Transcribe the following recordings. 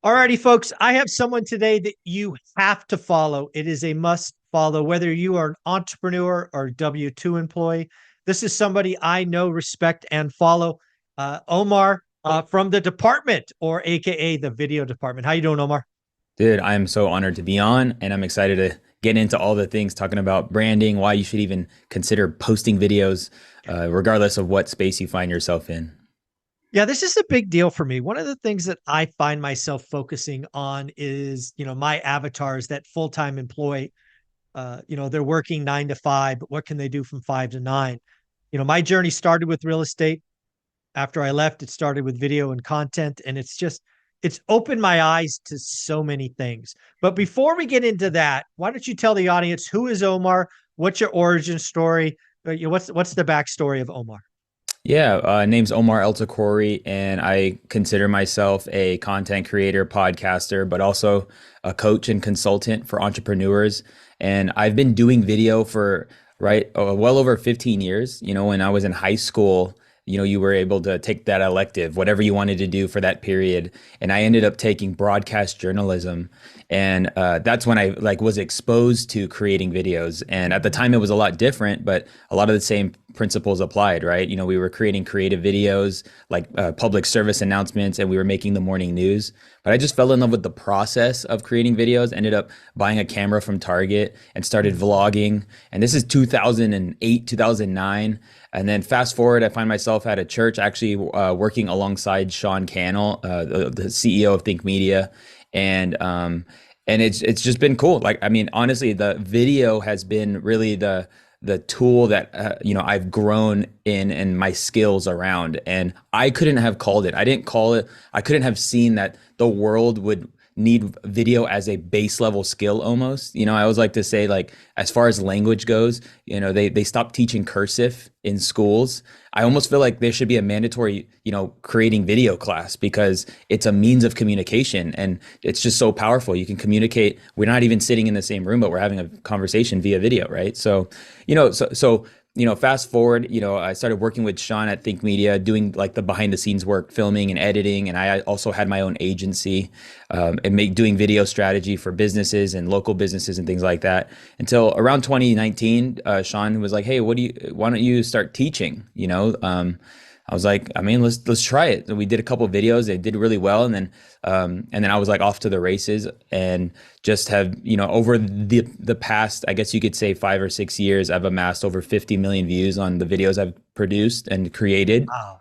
Alrighty, folks, I have someone today that you have to follow. It is a must follow, whether you are an entrepreneur or W-2 employee. This is somebody I know, respect, and follow. Omar from the department, or AKA the video department. How you doing, Omar? Dude, I'm so honored to be on, and I'm excited to get into all the things talking about branding, why you should even consider posting videos, regardless of what space you find yourself in. Yeah, this is a big deal for me. One of the things that I find myself focusing on is, my avatars, that full-time employee. They're working 9 to 5, but what can they do from 5 to 9? My journey started with real estate. After I left, it started with video and content, and it's opened my eyes to so many things. But before we get into that, why don't you tell the audience, who is Omar? What's your origin story? What's the backstory of Omar? Yeah, name's Omar El-Takrori, and I consider myself a content creator, podcaster, but also a coach and consultant for entrepreneurs. And I've been doing video for well over 15 years. When I was in high school, you were able to take that elective, whatever you wanted to do for that period. And I ended up taking broadcast journalism. And that's when I was exposed to creating videos. And at the time it was a lot different, but a lot of the same principles applied, right? We were creating creative videos like public service announcements, and we were making the morning news. But I just fell in love with the process of creating videos, ended up buying a camera from Target and started vlogging. And this is 2008, 2009. And then fast forward, I find myself at a church actually working alongside Sean Cannell, the CEO of Think Media. And it's just been cool. Honestly, the video has been really the tool that I've grown in and my skills around. And I couldn't have called it. I didn't call it. I couldn't have seen that the world would need video as a base level skill almost. I always like to say, as far as language goes, they stopped teaching cursive in schools. I almost feel like there should be a mandatory, creating video class, because it's a means of communication and it's just so powerful. You can communicate. We're not even sitting in the same room, but we're having a conversation via video, right? So fast forward, I started working with Sean at Think Media, doing the behind the scenes work, filming and editing. And I also had my own agency, and doing video strategy for businesses and local businesses and things like that. Until around 2019, Sean was like, "Hey, why don't you start teaching?" I was like, let's try it. So we did a couple of videos. They did really well. And then I was off to the races, and just have, over the past, I guess you could say 5 or 6 years, I've amassed over 50 million views on the videos I've produced and created. Wow.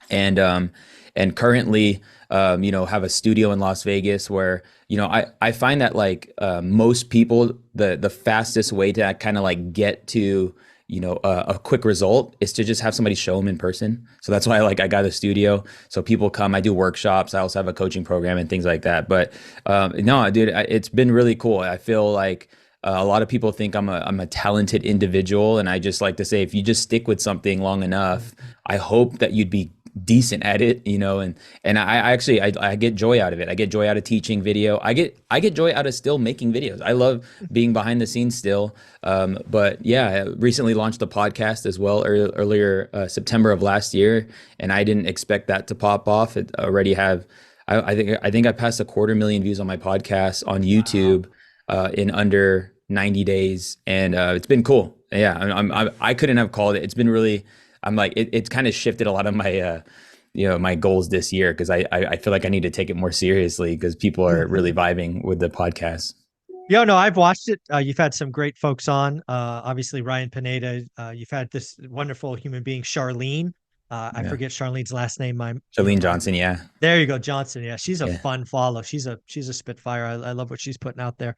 And currently, have a studio in Las Vegas where, I find that most people, the fastest way to kind of get to a quick result is to just have somebody show them in person. So that's why I got a studio. So people come, I do workshops. I also have a coaching program and things like that. But no, dude, it's been really cool. I feel like a lot of people think I'm a talented individual. And I just like to say, if you just stick with something long enough, I hope that you'd be decent at it, and I get joy out of it. I get joy out of teaching video. I get joy out of still making videos. I love being behind the scenes still. But yeah, I recently launched a podcast as well, earlier September of last year, and I didn't expect that to pop off. It already have I think I passed 250,000 views on my podcast on YouTube in under 90 days, and it's been cool. Yeah, I couldn't have called it. It's been really, it's kind of shifted a lot of my my goals this year, because I feel like I need to take it more seriously, because people are really vibing with the podcast. Yeah, no, I've watched it. You've had some great folks on. Obviously, Ryan Pineda. You've had this wonderful human being, Charlene. I Yeah, forget Charlene's last name. Jolene Johnson. Yeah, There you go, Johnson. Yeah, she's a yeah. fun follow. She's a Spitfire. I love what she's putting out there.